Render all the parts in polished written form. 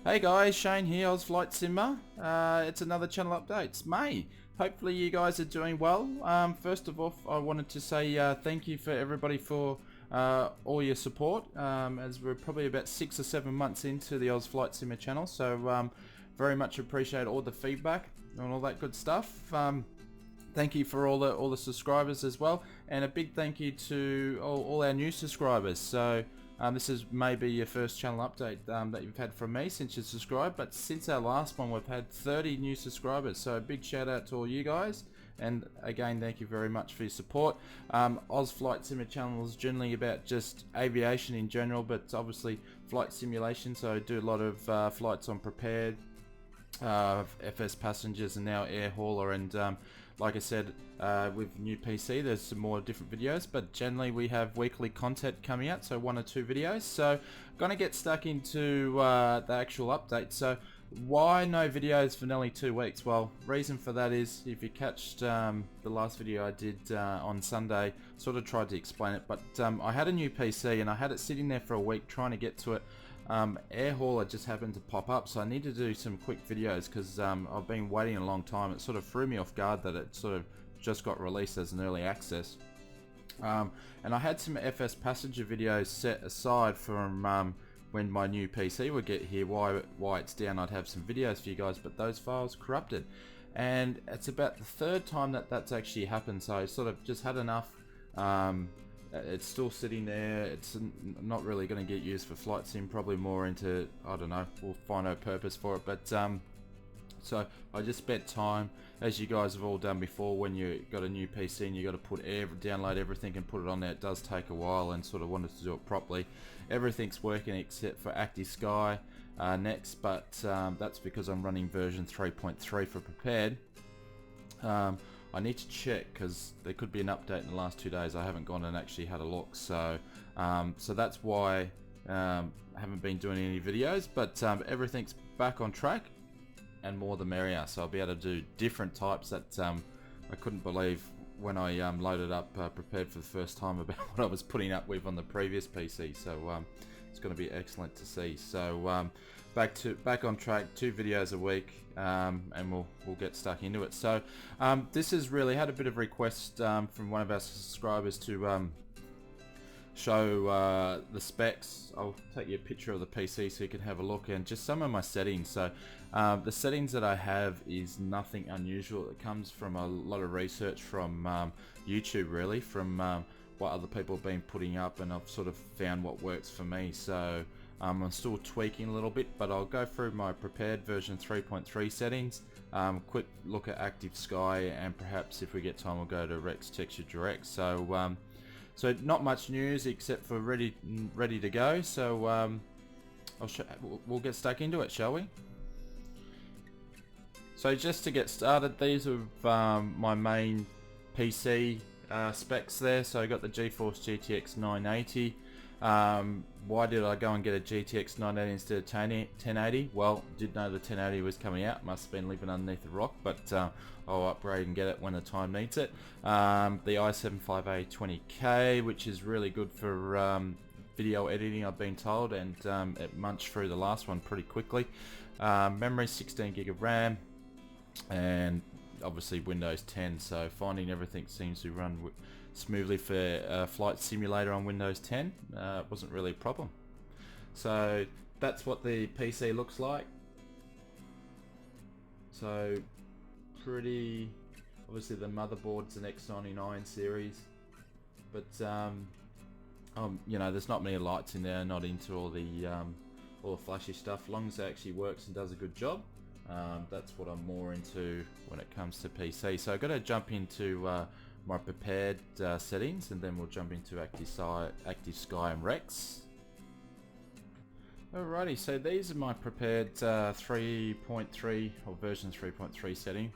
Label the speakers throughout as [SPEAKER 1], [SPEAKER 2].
[SPEAKER 1] Hey guys, Shane here, Aus Flight Simmer. It's another channel update. It's May. Hopefully you guys are doing well. First of all, I wanted to say thank you for everybody for all your support, as we're probably about 6 or 7 months into the Aus Flight Simmer channel, so very much appreciate all the feedback and all that good stuff. Thank you for all the subscribers as well, and a big thank you to all our new subscribers. So this is maybe your first channel update that you've had from me since you subscribed, but since our last one we've had 30 new subscribers, so a big shout out to all you guys, and again thank you very much for your support. Aus Flight Simmer channel is generally about just aviation in general, but obviously flight simulation, so I do a lot of flights on Prepared, FS Passengers, and now Air Hauler, and like I said, with new PC there's some more different videos, but generally we have weekly content coming out, so 1 or 2 videos. So gonna get stuck into the actual update. So why no videos for nearly 2 weeks? Well, reason for that is, if you catched the last video I did on Sunday, sort of tried to explain it, but I had a new PC and I had it sitting there for a week trying to get to it. Air Hauler just happened to pop up, so I need to do some quick videos because I've been waiting a long time. It sort of threw me off guard that it sort of just got released as an early access. And I had some FS Passenger videos set aside from when my new PC would get here, why it's down. I'd have some videos for you guys, but those files corrupted. And it's about the 3rd time that that's actually happened, so I sort of just had enough. It's still sitting there. It's not really going to get used for flight sim, probably more into, I don't know, we'll find a purpose for it. But so I just spent time, as you guys have all done before, when you got a new PC and you got to download everything and put it on there. It does take a while, and sort of wanted to do it properly. Everything's working except for Actix next, but that's because I'm running version 3.3 for Prepared. I need to check because there could be an update in the last 2 days. I haven't gone and actually had a look, so so that's why I haven't been doing any videos, but everything's back on track, and more the merrier. So I'll be able to do different types that I couldn't believe when I loaded up Prepared for the first time about what I was putting up with on the previous PC. So it's going to be excellent to see. So back on track, 2 videos a week, and we'll get stuck into it. So this has really had a bit of request from one of our subscribers to show the specs. I'll take you a picture of the PC so you can have a look, and just some of my settings. So the settings that I have is nothing unusual. It comes from a lot of research from YouTube, really, from what other people have been putting up, and I've sort of found what works for me. So I'm still tweaking a little bit, but I'll go through my Prepared version 3.3 settings, quick look at Active Sky, and perhaps if we get time we'll go to Rex Texture Direct. So so not much news except for ready to go. So we'll get stuck into it, shall we? So just to get started, these are my main PC specs there. So I got the GeForce GTX 980. Why did I go and get a GTX 980 instead of 1080? Well, did know the 1080 was coming out. Must have been living underneath a rock, but I'll upgrade and get it when the time needs it. The i7-5820K, which is really good for video editing, I've been told, and it munched through the last one pretty quickly. Memory 16 gig of RAM, and obviously Windows 10, so finding everything seems to run smoothly for Flight Simulator on Windows 10 wasn't really a problem. So that's what the PC looks like. So pretty, obviously the motherboard's an X99 series, but you know, there's not many lights in there. Not into all the flashy stuff. As long as it actually works and does a good job, that's what I'm more into when it comes to PC. So I've got to jump into my Prepared settings, and then we'll jump into Active Sky and Rex. Alrighty, so these are my Prepared 3.3 or version 3.3 setting.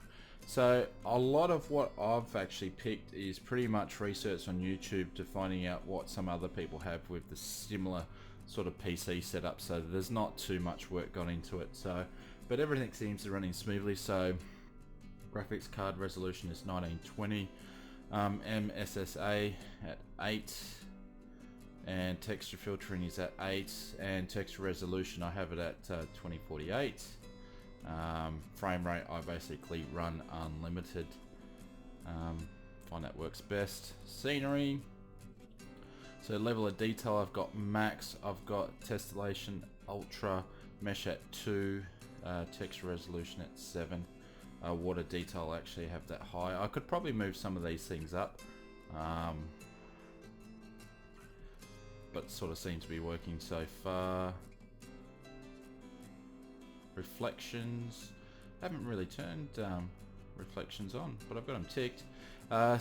[SPEAKER 1] So a lot of what I've actually picked is pretty much research on YouTube to finding out what some other people have with the similar sort of PC setup. So there's not too much work gone into it. So, but everything seems to be running smoothly. So graphics card resolution is 1920, MSSA at 8, and texture filtering is at 8, and texture resolution I have it at 2048. Frame rate I basically run unlimited. Find that works best. Scenery, so level of detail I've got max, I've got tessellation ultra, mesh at 2, texture resolution at 7. Water detail I actually have that high. I could probably move some of these things up, but sort of seems to be working so far. Reflections, haven't really turned reflections on, but I've got them ticked.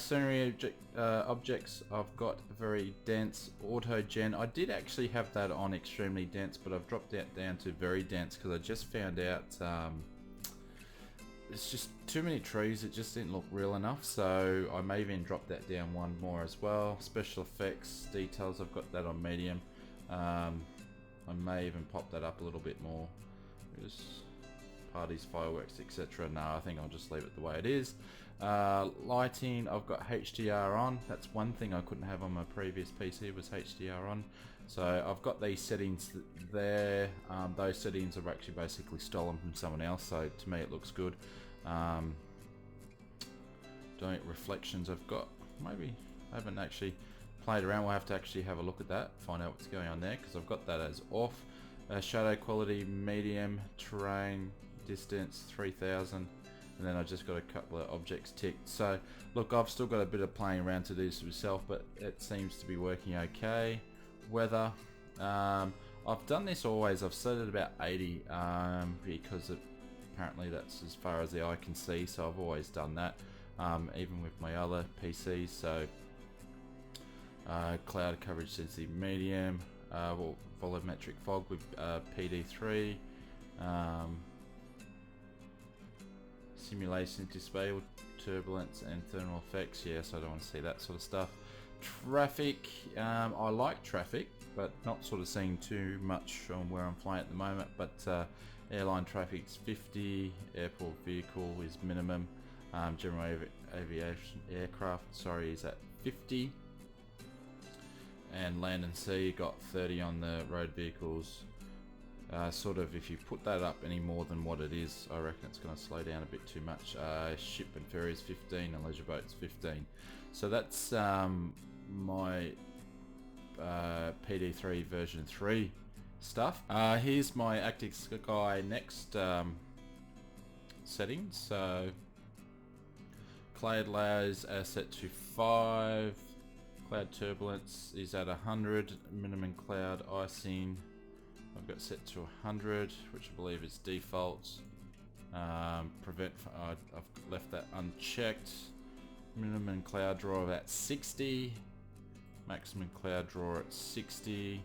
[SPEAKER 1] Scenery objects, I've got very dense auto gen. I did actually have that on extremely dense, but I've dropped that down to very dense because I just found out it's just too many trees, it just didn't look real enough, so I may even drop that down one more as well. Special effects details, I've got that on medium. I may even pop that up a little bit more. Just parties, fireworks, etc. No, I think I'll just leave it the way it is. Lighting, I've got HDR on. That's one thing I couldn't have on my previous PC, was HDR on. So I've got these settings there. Those settings are actually basically stolen from someone else, so to me it looks good. Don't reflections, I've got, maybe I haven't actually played around. We'll have to actually have a look at that, find out what's going on there, because I've got that as off. Shadow quality medium, terrain distance 3000, and then I just got a couple of objects ticked. So look, I've still got a bit of playing around to do this myself, but it seems to be working okay. Weather, I've done this always, I've set it about 80 because apparently that's as far as the eye can see, so I've always done that, even with my other PCs. So cloud coverage sensitive medium, volumetric fog with PD3, simulation displayed turbulence and thermal effects. Yes, I don't want to see that sort of stuff. Traffic, I like traffic, but not sort of seeing too much on where I'm flying at the moment. But airline traffic's 50, airport vehicle is minimum, general aviation aircraft, sorry, is at 50, and land and sea got 30 on the road vehicles. Sort of, if you put that up any more than what it is, I reckon it's going to slow down a bit too much. Ship and ferries 15 and leisure boats 15. So that's my PD3 version 3 stuff. Here's my Actix Sky next settings. So cloud layers are set to 5. Cloud turbulence is at 100. Minimum cloud icing I've got set to 100, which I believe is default. Prevent, I've left that unchecked. Minimum cloud draw at 60. Maximum cloud draw at 60.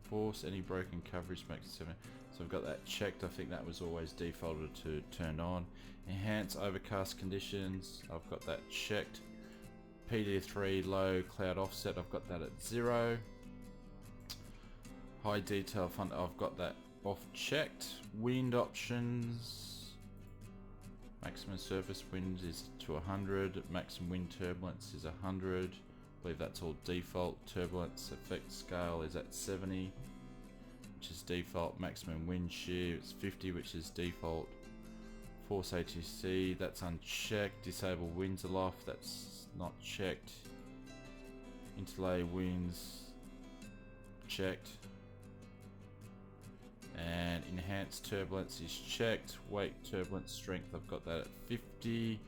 [SPEAKER 1] Force any broken coverage makes it 7. So I've got that checked. I think that was always defaulted to turned on. Enhance overcast conditions, I've got that checked. PD3 low cloud offset, I've got that at 0. High detail font, I've got that off checked. Wind options, maximum surface wind is to 100, maximum wind turbulence is 100. I believe that's all default. Turbulence effect scale is at 70, which is default. Maximum wind shear is 50, which is default. Force ATC, that's unchecked. Disable winds aloft, that's not checked. Interlay winds, checked. And enhanced turbulence is checked. Wake turbulence strength, I've got that at 50.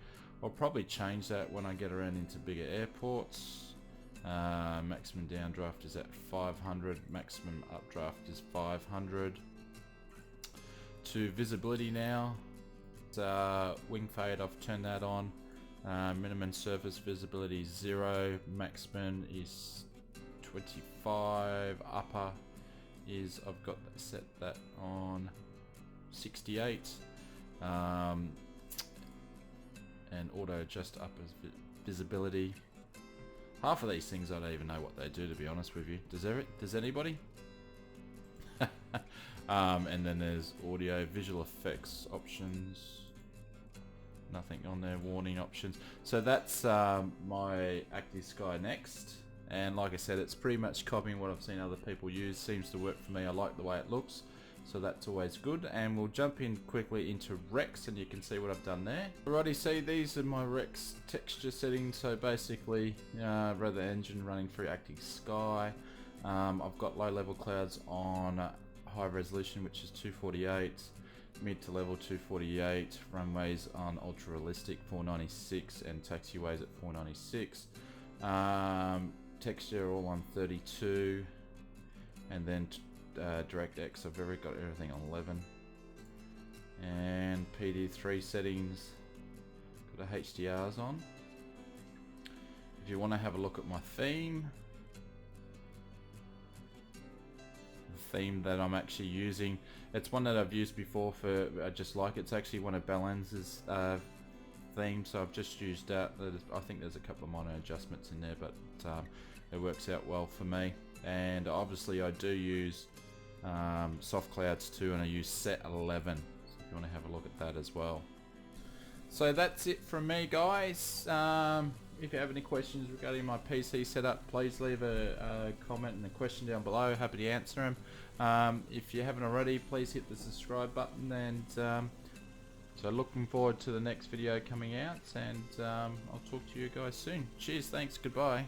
[SPEAKER 1] I'll probably change that when I get around into bigger airports. Maximum downdraft is at 500. Maximum updraft is 500. To visibility now. Wing fade, I've turned that on. Minimum surface visibility is 0. Maximum is 25. Upper is, I've got that, set that on 68. And auto adjust upper visibility. Half of these things I don't even know what they do, to be honest with you. Does anybody? And then there's audio, visual effects options. nothing on their warning options. So that's my Actix Sky Next, and like I said, it's pretty much copying what I've seen other people use. Seems to work for me. I like the way it looks, so that's always good. And we'll jump in quickly into Rex, and you can see what I've done there. Alrighty, see, these are my Rex texture settings. So basically, rather engine running through Actix Sky. I've got low level clouds on high resolution, which is 248, mid to level 248, runways on ultra realistic 496, and taxiways at 496. Texture all on 32, and then DirectX I've got everything on 11, and PD3 settings got a HDRs on. If you want to have a look at my theme that I'm actually using, it's one that I've used before for I just like it. It's actually one of Balance's theme, so I've just used that. I think there's a couple of minor adjustments in there, but it works out well for me. And obviously I do use soft clouds too, and I use set 11, so if you want to have a look at that as well. So that's it from me, guys. If you have any questions regarding my PC setup, please leave a comment and a question down below. Happy to answer them. If you haven't already, please hit the subscribe button, and so looking forward to the next video coming out, and I'll talk to you guys soon. Cheers, thanks, goodbye.